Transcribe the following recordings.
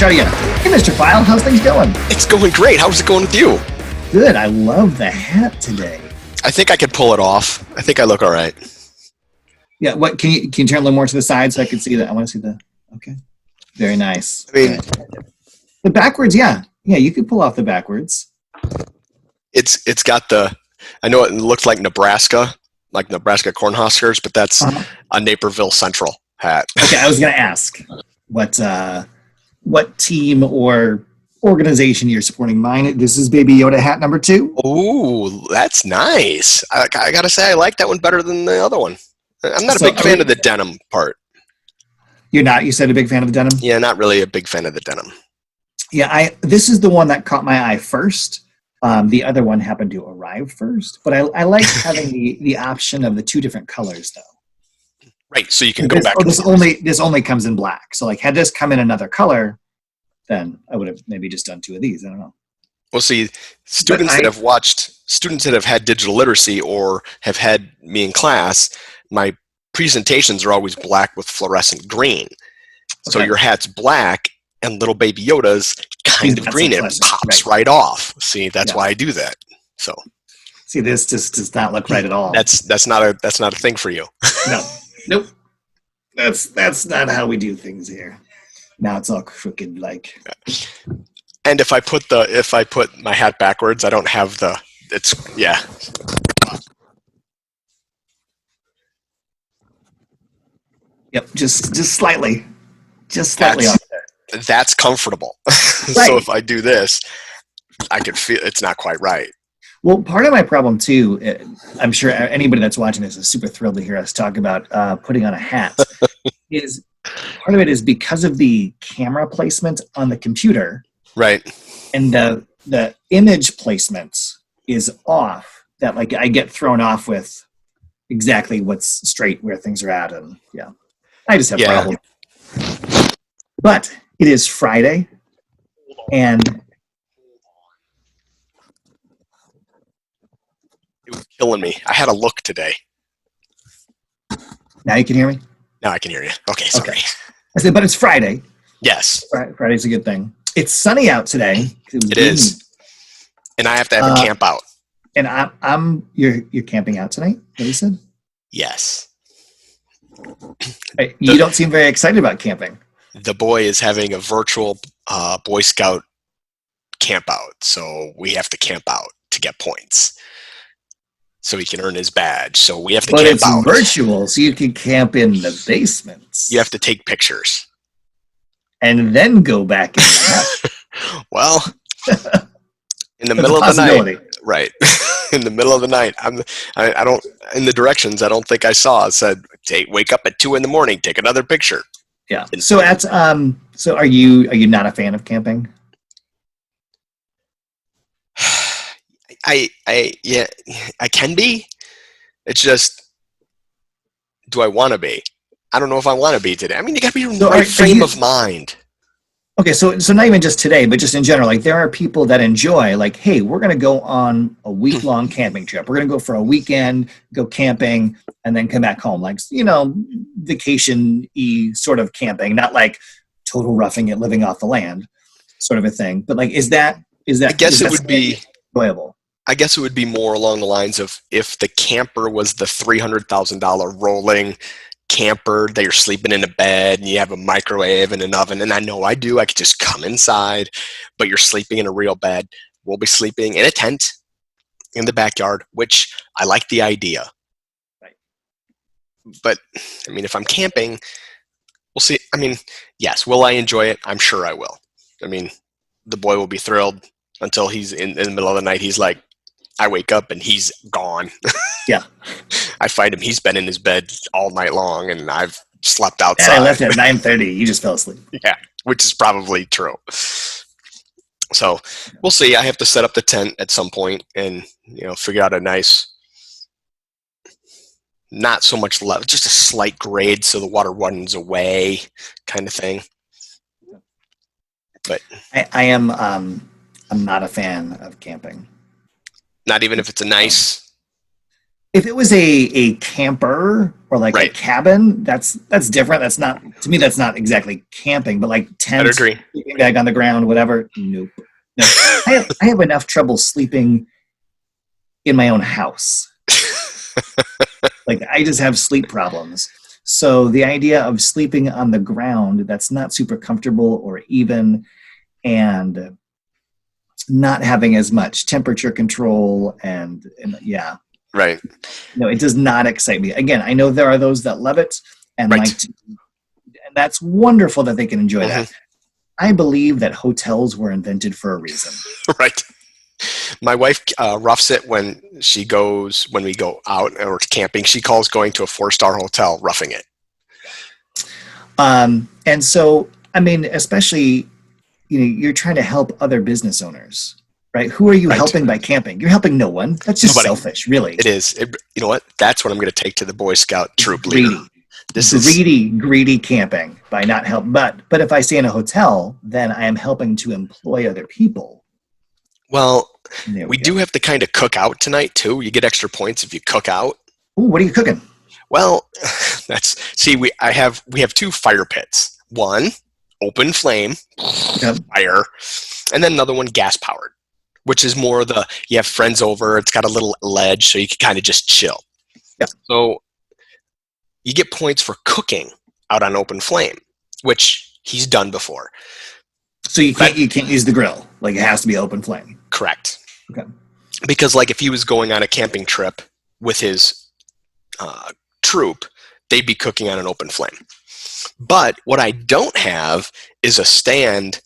try it again. Hey, Mr. File, how's things going? It's going great. How's it going with you? Good. I love the hat today. I think I could pull it off. I think I look all right. Yeah. What can you turn a little more to the side so I can see that? I want to see the. Okay. Very nice. I mean, the backwards. Yeah. Yeah. You could pull off the backwards. It's got the. I know it looks like Nebraska Cornhuskers, but that's a Naperville Central hat. Okay. I was going to ask what team or organization you're supporting. Mine. This is Baby Yoda hat number 2. Oh, that's nice. I gotta say, I like that one better than the other one. I'm not a big fan of the denim part. You're not? You said a big fan of the denim? Yeah, not really a big fan of the denim. Yeah, this is the one that caught my eye first. The other one happened to arrive first, but I like having the option of the 2 different colors, though. Right, so you can go back. This only comes in black. So, like, had this come in another color, then I would have maybe just done 2 of these. I don't know. Well, see, students that have had digital literacy or have had me in class, my presentations are always black with fluorescent green. So your hat's black and little Baby Yoda's kind of green. It pops right off. See, that's why I do that. So see, this just does not look right at all. That's not a thing for you. No, nope. That's not how we do things here. Now it's all crooked like. And if I put my hat backwards, I don't have yeah. Yep, just slightly. Just slightly off there. That's comfortable. Right. So if I do this, I can feel it's not quite right. Well, part of my problem too, I'm sure anybody that's watching this is super thrilled to hear us talk about putting on a hat. Is part of it is because of the camera placement on the computer. Right. And the image placement is off. That like I get thrown off with exactly what's straight where things are at, and I just have problems. But it is Friday, and it was killing me. I had a look today. Now you can hear me? Now I can hear you. Okay, sorry. Okay. I said, but it's Friday. Yes. Friday's a good thing. It's sunny out today. It is. And I have to have a camp out. And you're camping out tonight? What you said? Yes. You don't seem very excited about camping. The boy is having a virtual Boy Scout camp out, so we have to camp out to get points, so he can earn his badge. So we have to camp out. But it's virtual, so you can camp in the basements. You have to take pictures. And then go back in. Well, in the middle of the night, right? In the middle of the night, I don't. In the directions, I don't think I saw. It said, "Wake up at 2 a.m. Take another picture." Yeah. So so are you not a fan of camping? I can be. It's just, do I want to be? I don't know if I want to be today. I mean, you got to be in the right frame of mind. Okay, so not even just today, but just in general, like there are people that enjoy, like, hey, we're going to go on a week-long camping trip. We're going to go for a weekend, go camping, and then come back home. Like, vacation-y sort of camping, not like total roughing it, living off the land sort of a thing. But like, is that? I guess it would be enjoyable. I guess it would be more along the lines of if the camper was the $300,000 rolling camper that you're sleeping in a bed and you have a microwave and an oven, and I know I do. I could just come inside, but you're sleeping in a real bed. We'll be sleeping in a tent in the backyard, which I like the idea. Right. But I mean, if I'm camping, we'll see. I mean, yes, will I enjoy it? I'm sure I will. I mean, the boy will be thrilled until he's in the middle of the night. He's like, I wake up and he's gone. Yeah. I find him. He's been in his bed all night long, and I've slept outside. And I left at 9:30. You just fell asleep. Yeah, which is probably true. So we'll see. I have to set up the tent at some point and figure out a nice, not so much level, just a slight grade so the water runs away, kind of thing. But I'm not a fan of camping. Not even if it's a nice. If it was a camper or like a Right. cabin, that's different. That's not, to me, that's not exactly camping, but like I'd tent, agree. sleeping bag on the ground, whatever. Nope. No. I have enough trouble sleeping in my own house. Like I just have sleep problems. So the idea of sleeping on the ground that's not super comfortable or even, and not having as much temperature control and yeah, Right. no, it does not excite me. Again, I know there are those that love it and Right. like to, and that's wonderful that they can enjoy Mhm. that. I believe that hotels were invented for a reason. Right. My wife roughs it when we go out or camping. She calls going to a 4-star hotel roughing it. And so, I mean, especially, you're trying to help other business owners, right? Who are you Right. helping by camping? You're helping no one. That's just Nobody. selfish, really. It is. You know what? That's what I'm going to take to the Boy Scout troop leader. Greedy. This is Greedy camping by not help. But if I stay in a hotel, then I am helping to employ other people. well. There We go. do have to kind of cook out tonight too. You get extra points if you cook out. Ooh, what are you cooking? Well, we have 2 fire pits. One open flame Yep. fire, and then another one gas powered, which is more you have friends over. It's got a little ledge, so you can kind of just chill. Yep. So you get points for cooking out on open flame, which he's done before. So you can't use the grill. Like it has to be open flame. Correct. Okay. Because like if he was going on a camping trip with his troop, they'd be cooking on an open flame. But what I don't have is a stand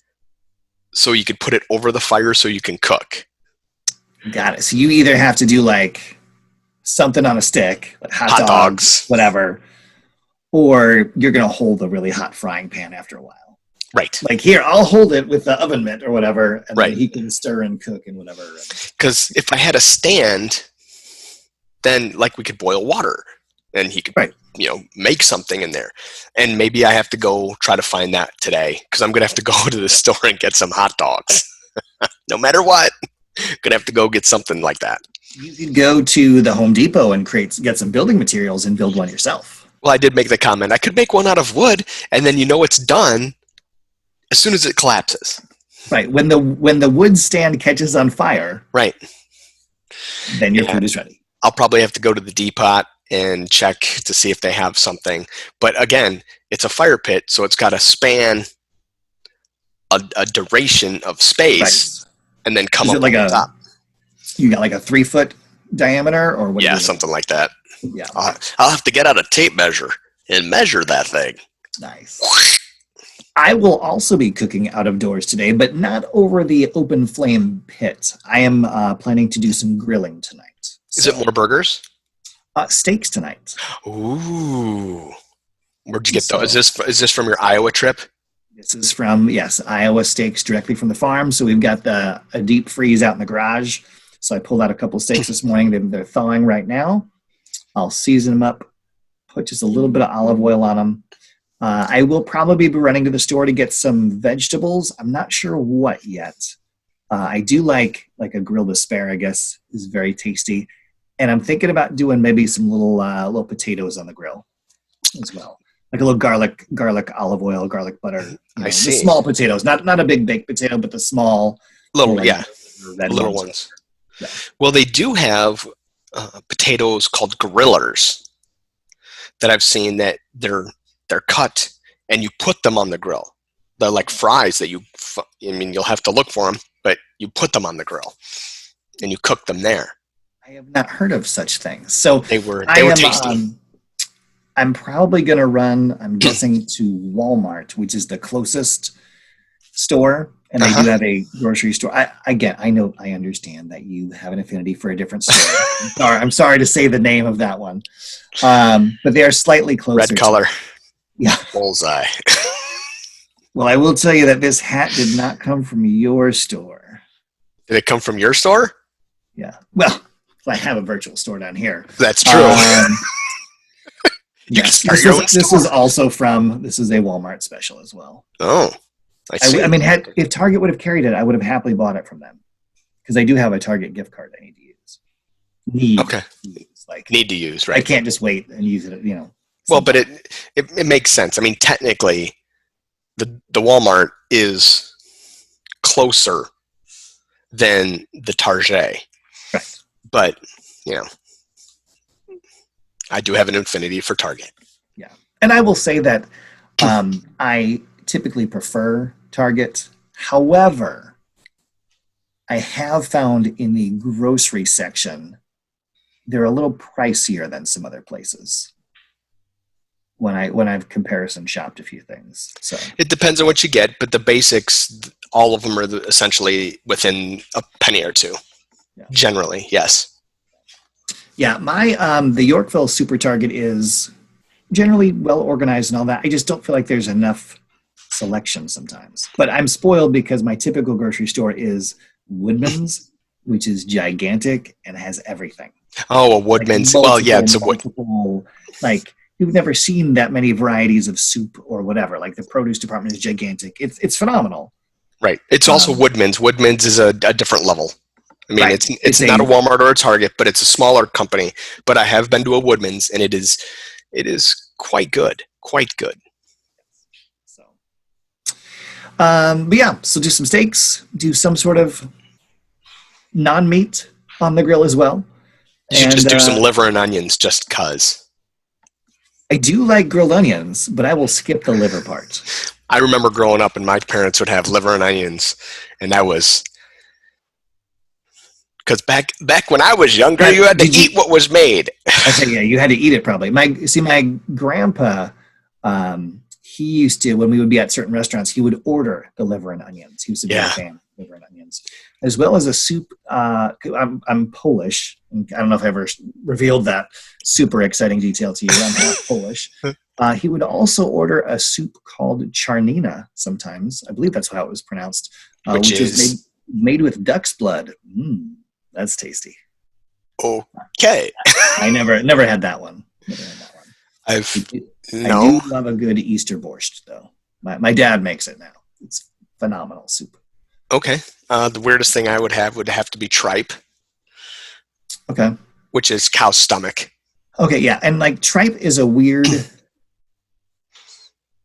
so you could put it over the fire so you can cook. Got it. So you either have to do like something on a stick, like hot dogs. whatever, or you're going to hold a really hot frying pan after a while. Right. Like here, I'll hold it with the oven mitt or whatever, and Right. then he can stir and cook and whatever. Because if I had a stand, then like we could boil water and he could Right. make something in there. And maybe I have to go try to find that today because I'm going to have to go to the store and get some hot dogs. No matter what, going to have to go get something like that. You could go to the Home Depot and get some building materials and build one yourself. Well, I did make the comment. I could make one out of wood and then it's done as soon as it collapses. Right. When the wood stand catches on fire, Right. then your food is ready. I'll probably have to go to the Depot and check to see if they have something. But again, it's a fire pit, so it's got to span a duration of space and then come Is up it like on top. You got like a 3-foot diameter or what? Yeah, something like that. Yeah. I'll have to get out a tape measure and measure that thing. Nice. I will also be cooking out of doors today, but not over the open flame pit. I am planning to do some grilling tonight. Is it more burgers? Steaks tonight? Ooh. Where'd you get those? Is this from your Iowa trip? This is from, yes, Iowa steaks directly from the farm. So we've got a deep freeze out in the garage. So I pulled out a couple steaks this morning. They're thawing right now. I'll season them up, put just a little bit of olive oil on them. I will probably be running to the store to get some vegetables. I'm not sure what yet. I do like a grilled asparagus is very tasty. And I'm thinking about doing maybe some little potatoes on the grill as well. Like a little garlic, olive oil, garlic butter. I see. The small potatoes, not a big baked potato, but the small Little little ones. Yeah. Well, they do have potatoes called grillers that I've seen that they're cut and you put them on the grill. They're like fries that you'll have to look for them, but you put them on the grill and you cook them there. I have not heard of such things. So They were tasty. I'm probably going to run, I'm guessing, to Walmart, which is the closest store. And they do have a grocery store. I understand that you have an affinity for a different store. I'm sorry to say the name of that one. But they are slightly closer. Red color. Yeah. Bullseye. Well, I will tell you that this hat did not come from your store. Did it come from your store? Yeah. Well, I have a virtual store down here. That's true. You can Yes, start your own store. this is also this is a Walmart special as well. Oh, I see. I mean, if Target would have carried it, I would have happily bought it from them because I do have a Target gift card I need to use. Okay. Like, Need to use, I right? can't just wait and use it. Well, but it makes sense. I mean, technically, the Walmart is closer than the Target, Right. but I do have an affinity for Target. Yeah, and I will say that I typically prefer Target. However, I have found in the grocery section they're a little pricier than some other places when I've comparison shopped a few things. So it depends on what you get, but the basics, all of them are essentially within a penny or two. Yeah. Generally, yes. Yeah, my the Yorkville Super Target is generally well organized and all that. I just don't feel like there's enough selection sometimes. But I'm spoiled because my typical grocery store is Woodman's, which is gigantic and has everything. Oh, a Woodman's. Like well, yeah, it's a multiple, like you've never seen that many varieties of soup or whatever. Like the produce department is gigantic. It's phenomenal. Right. It's also Woodman's. Woodman's is a different level. I mean, right. it's not a Walmart or a Target, but it's a smaller company. But I have been to a Woodman's, and it is quite good. Quite good. So, but yeah, so do some steaks, do some sort of non-meat on the grill as well. You should just do some liver and onions just cause. I do like grilled onions, but I will skip the liver part. I remember growing up and my parents would have liver and onions, and that was because back when I was younger, you had to eat what was made. Okay, yeah, you had to eat it probably. My grandpa, he used to, when we would be at certain restaurants, he would order the liver and onions. He was a big fan of liver and onions, as well as a soup. I'm Polish. I don't know if I ever revealed that super exciting detail to you. I'm half Polish. He would also order a soup called charnina sometimes. I believe that's how it was pronounced, which is made with duck's blood. That's tasty. Okay. I never had that one. I do love a good Easter borscht, though. My dad makes it now. It's phenomenal soup. Okay. The weirdest thing I would have to be tripe. Okay. Which is cow stomach. Okay, yeah. And like tripe is a weird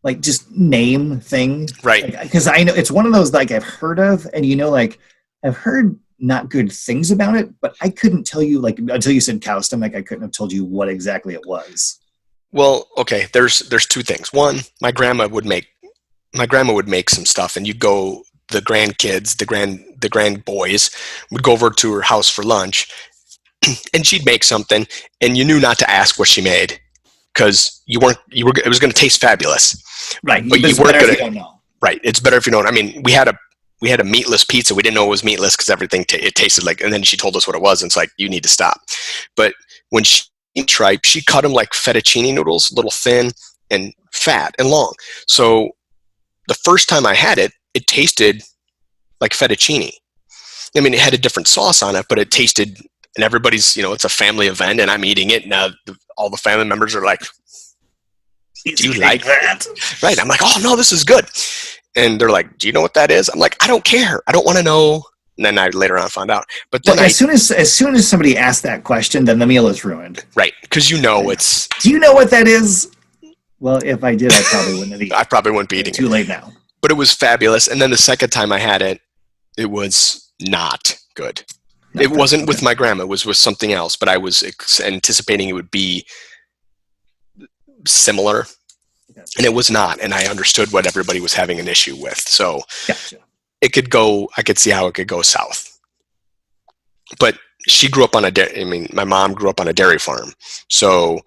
like just name thing. Right. Because I know it's one of those like I've heard of, and like I've heard not good things about it, but I couldn't tell you, like, until you said cow stomach, I couldn't have told you what exactly it was. Well, okay, there's two things. One, my grandma would make some stuff, and you'd go, the grandkids, the grand boys would go over to her house for lunch, and she'd make something, and you knew not to ask what she made because it was going to taste fabulous. Right. But you weren't going to know. Right. It's better if you don't. I mean, we had a meatless pizza. We didn't know it was meatless because everything it tasted like, and then she told us what it was, and it's like, you need to stop. But when she tripe, she cut them like fettuccine noodles, a little thin and fat and long. So the first time I had it, it tasted like fettuccine. I mean, it had a different sauce on it, but it tasted, and everybody's, it's a family event, and I'm eating it, and all the family members are like, do you like that? Right. I'm like, oh no, this is good. And they're like, do you know what that is? I'm like, I don't care. I don't want to know. And then I later on found out. But then as soon as somebody asks that question, then the meal is ruined. Right. Because it's. Do you know what that is? Well, if I did, I probably wouldn't have eaten. I probably wouldn't be eating it. Too late now. But it was fabulous. And then the second time I had it, it was not good. It wasn't with my grandma. It was with something else. But I was anticipating it would be similar. And it was not, and I understood what everybody was having an issue with. So gotcha. I could see how it could go south. But she grew up on my mom grew up on a dairy farm. So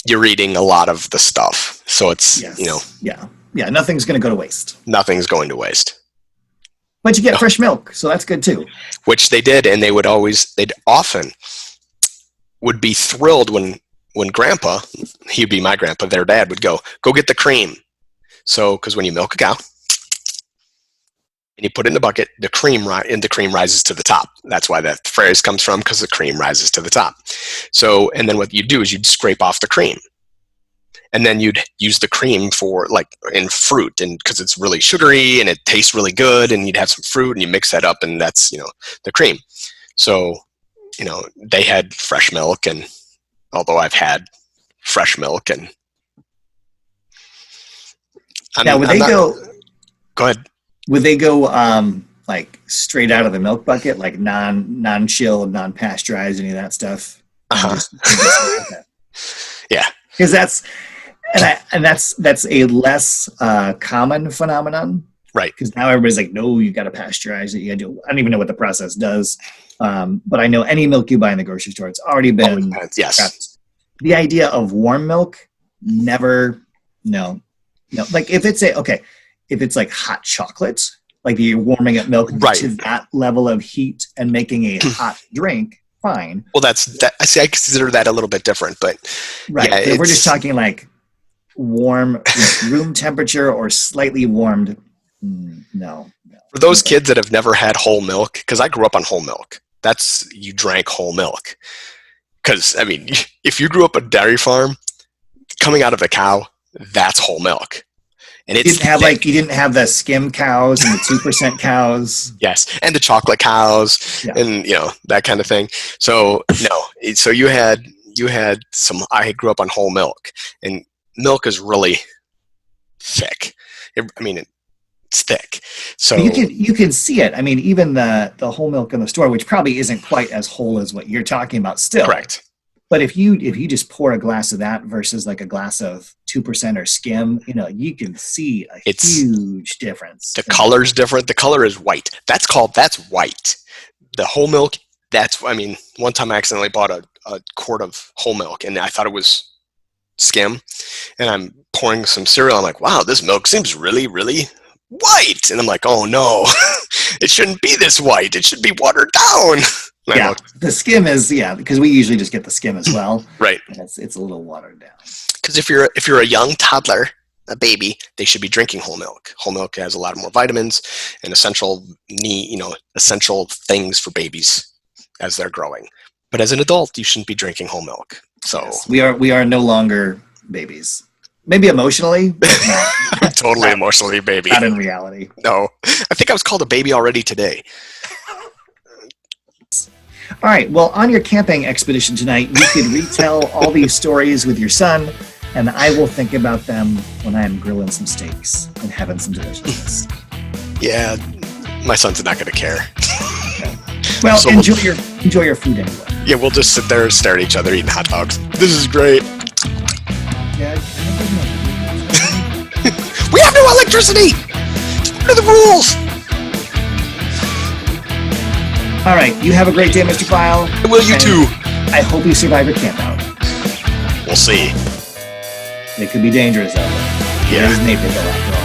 you're eating a lot of the stuff. So it's, Yeah, nothing's going to go to waste. Nothing's going to waste. But you get fresh milk, so that's good too. Which they did, and they'd often would be thrilled when grandpa, he'd be my grandpa, their dad would go get the cream. So, because when you milk a cow and you put it in the bucket, the cream rises to the top. That's why that phrase comes from, because the cream rises to the top. So, and then what you'd do is you'd scrape off the cream. And then you'd use the cream for in fruit, and because it's really sugary and it tastes really good, and you'd have some fruit and you mix that up, and that's, the cream. So they had fresh milk, and although I've had fresh milk, and now would they go? Go ahead. Would they go like straight out of the milk bucket, like non-chilled, non-pasteurized, any of that stuff? Uh-huh. Yeah, because that's a less common phenomenon, right? Because now everybody's like, no, you got to pasteurize it. You got to do. I don't even know what the process does, but I know any milk you buy in the grocery store, it's already been yes. prepped. The idea of warm milk, never, no. Like if it's like hot chocolate, like you're warming up milk right. to that level of heat and making a hot drink. Fine. Well, I consider that a little bit different, but right. Yeah, if we're just talking like warm, room temperature or slightly warmed, no. For those kids that have never had whole milk, because I grew up on whole milk. You drank whole milk. Because I mean, if you grew up a dairy farm, coming out of a cow, that's whole milk. And you didn't have the skim cows and the 2% cows. Yes, and the chocolate cows, and that kind of thing. So no, so you had some. I grew up on whole milk, and milk is really thick. It's thick. So you can see it. I mean, even the whole milk in the store, which probably isn't quite as whole as what you're talking about, still correct. But if you just pour a glass of that versus like a glass of 2% or skim, you can see it's huge difference. The color's different. The color is white. That's white. The whole milk, one time I accidentally bought a quart of whole milk and I thought it was skim, and I'm pouring some cereal. I'm like, wow, this milk seems really, really white. And I'm like, oh no, it shouldn't be this white. It should be watered down. Yeah, the skim is because we usually just get the skim as well. Right. It's a little watered down. Because if you're a young toddler, a baby, they should be drinking whole milk. Whole milk has a lot more vitamins and essential things for babies as they're growing. But as an adult, you shouldn't be drinking whole milk. So yes, we are no longer babies. Maybe emotionally, but not. Totally emotionally baby. Not in reality. No, I think I was called a baby already today. All right, well, on your camping expedition tonight, you could retell all these stories with your son, and I will think about them when I am grilling some steaks and having some deliciousness. Yeah, my son's not going to care. Okay. Well, so enjoy your food anyway. Yeah, we'll just sit there and stare at each other eating hot dogs. This is great. Yeah, we have no electricity! What are the rules? All right, you have a great day, Mr. File. Will you too? I hope you survive your camp out. We'll see. It could be dangerous out there. Yeah. It is Naperville after all.